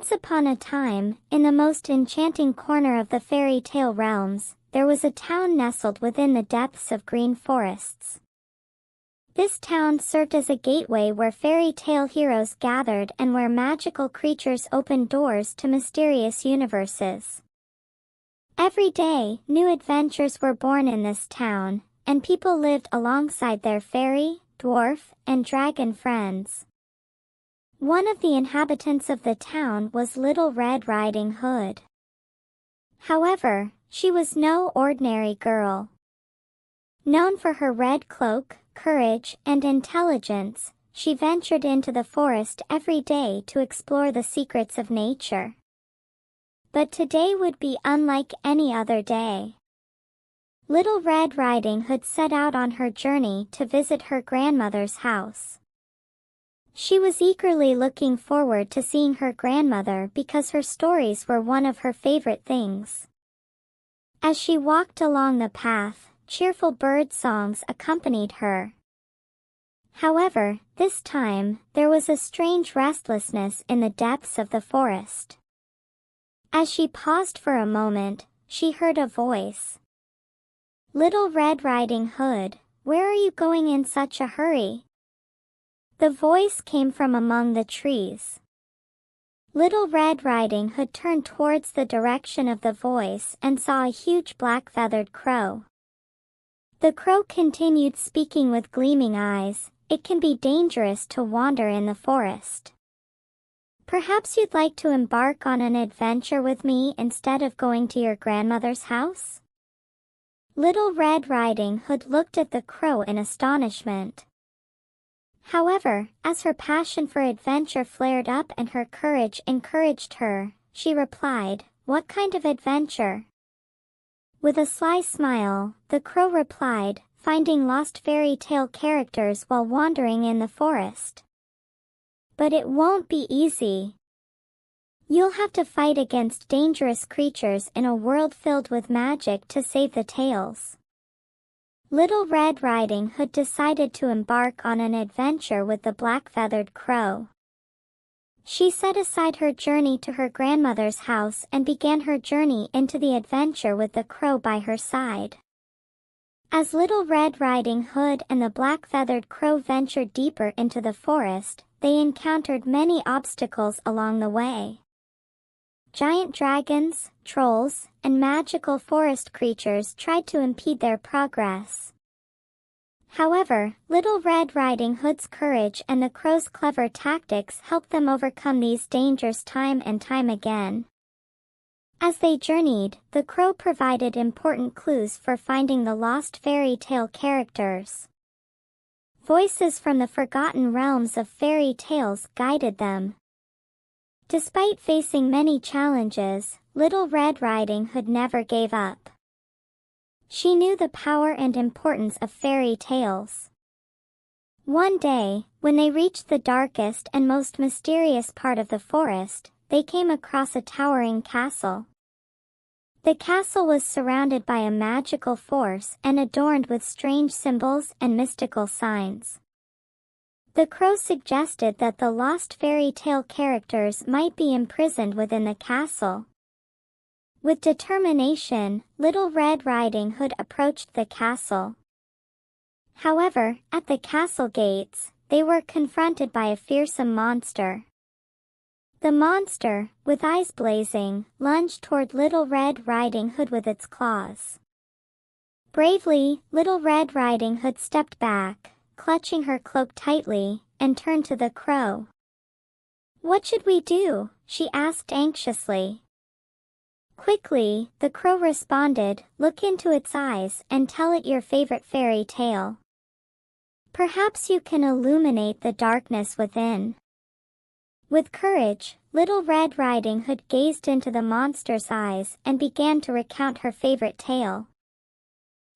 Once upon a time, in the most enchanting corner of the fairy tale realms, there was a town nestled within the depths of green forests. This town served as a gateway where fairy tale heroes gathered and where magical creatures opened doors to mysterious universes. Every day, new adventures were born in this town, and people lived alongside their fairy, dwarf, and dragon friends. One of the inhabitants of the town was Little Red Riding Hood. However, she was no ordinary girl. Known for her red cloak, courage, and intelligence, she ventured into the forest every day to explore the secrets of nature. But today would be unlike any other day. Little Red Riding Hood set out on her journey to visit her grandmother's house. She was eagerly looking forward to seeing her grandmother because her stories were one of her favorite things. As she walked along the path, cheerful bird songs accompanied her. However, this time, there was a strange restlessness in the depths of the forest. As she paused for a moment, she heard a voice. "Little Red Riding Hood, where are you going in such a hurry?" The voice came from among the trees. Little Red Riding Hood turned towards the direction of the voice and saw a huge black-feathered crow. The crow continued speaking with gleaming eyes. "It can be dangerous to wander in the forest. Perhaps you'd like to embark on an adventure with me instead of going to your grandmother's house?" Little Red Riding Hood looked at the crow in astonishment. However, as her passion for adventure flared up and her courage encouraged her, she replied, "What kind of adventure?" With a sly smile, the crow replied, "Finding lost fairy tale characters while wandering in the forest. But it won't be easy. You'll have to fight against dangerous creatures in a world filled with magic to save the tales." Little Red Riding Hood decided to embark on an adventure with the black-feathered crow. She set aside her journey to her grandmother's house and began her journey into the adventure with the crow by her side. As Little Red Riding Hood and the black-feathered crow ventured deeper into the forest, they encountered many obstacles along the way. Giant dragons, trolls, and magical forest creatures tried to impede their progress. However, Little Red Riding Hood's courage and the crow's clever tactics helped them overcome these dangers time and time again. As they journeyed, the crow provided important clues for finding the lost fairy tale characters. Voices from the forgotten realms of fairy tales guided them. Despite facing many challenges, Little Red Riding Hood never gave up. She knew the power and importance of fairy tales. One day, when they reached the darkest and most mysterious part of the forest, they came across a towering castle. The castle was surrounded by a magical force and adorned with strange symbols and mystical signs. The crow suggested that the lost fairy tale characters might be imprisoned within the castle. With determination, Little Red Riding Hood approached the castle. However, at the castle gates, they were confronted by a fearsome monster. The monster, with eyes blazing, lunged toward Little Red Riding Hood with its claws. Bravely, Little Red Riding Hood stepped back, clutching her cloak tightly, and turned to the crow. "What should we do?" she asked anxiously. Quickly, the crow responded, "Look into its eyes and tell it your favorite fairy tale. Perhaps you can illuminate the darkness within." With courage, Little Red Riding Hood gazed into the monster's eyes and began to recount her favorite tale.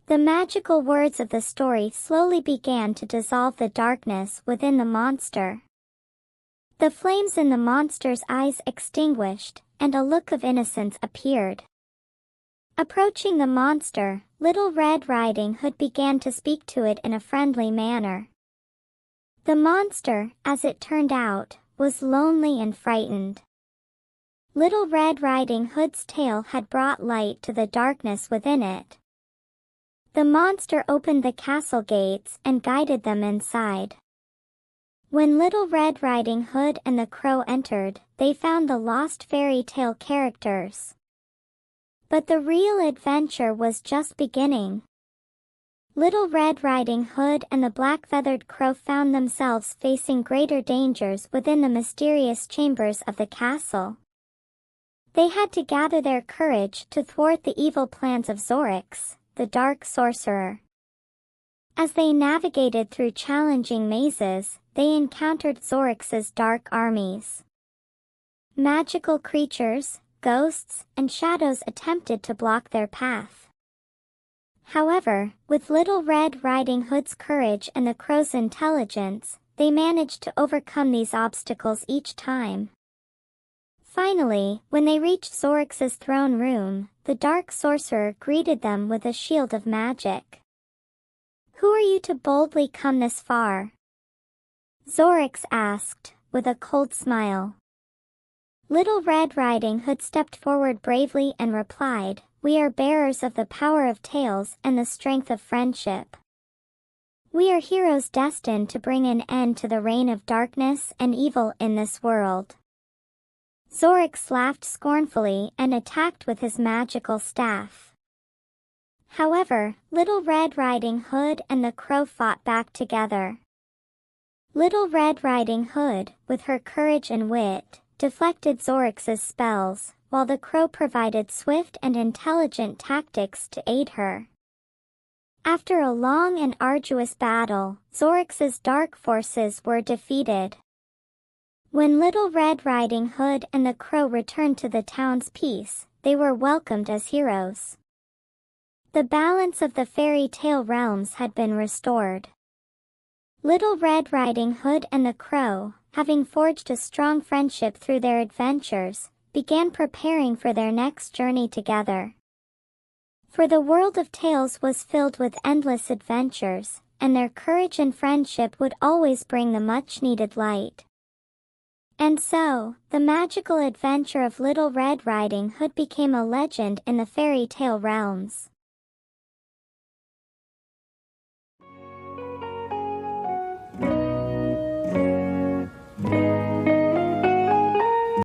The magical words of the story slowly began to dissolve the darkness within the monster. The flames in the monster's eyes extinguished, and a look of innocence appeared. Approaching the monster, Little Red Riding Hood began to speak to it in a friendly manner. The monster, as it turned out, was lonely and frightened. Little Red Riding Hood's tale had brought light to the darkness within it. The monster opened the castle gates and guided them inside. When Little Red Riding Hood and the Crow entered, they found the lost fairy tale characters. But the real adventure was just beginning. Little Red Riding Hood and the Black-Feathered Crow found themselves facing greater dangers within the mysterious chambers of the castle. They had to gather their courage to thwart the evil plans of Zorix, the dark sorcerer. As they navigated through challenging mazes, they encountered Zorix's dark armies. Magical creatures, ghosts, and shadows attempted to block their path. However, with Little Red Riding Hood's courage and the Crow's intelligence, they managed to overcome these obstacles each time. Finally, when they reached Zorix's throne room, the dark sorcerer greeted them with a shield of magic. "Who are you to boldly come this far?" Zorix asked, with a cold smile. Little Red Riding Hood stepped forward bravely and replied, "We are bearers of the power of tales and the strength of friendship. We are heroes destined to bring an end to the reign of darkness and evil in this world." Zorix laughed scornfully and attacked with his magical staff. However, Little Red Riding Hood and the Crow fought back together. Little Red Riding Hood, with her courage and wit, deflected Zorix's spells, while the Crow provided swift and intelligent tactics to aid her. After a long and arduous battle, Zorix's dark forces were defeated. When Little Red Riding Hood and the Crow returned to the town's peace, they were welcomed as heroes. The balance of the fairy tale realms had been restored. Little Red Riding Hood and the Crow, having forged a strong friendship through their adventures, began preparing for their next journey together. For the world of tales was filled with endless adventures, and their courage and friendship would always bring the much-needed light. And so, the magical adventure of Little Red Riding Hood became a legend in the fairy tale realms.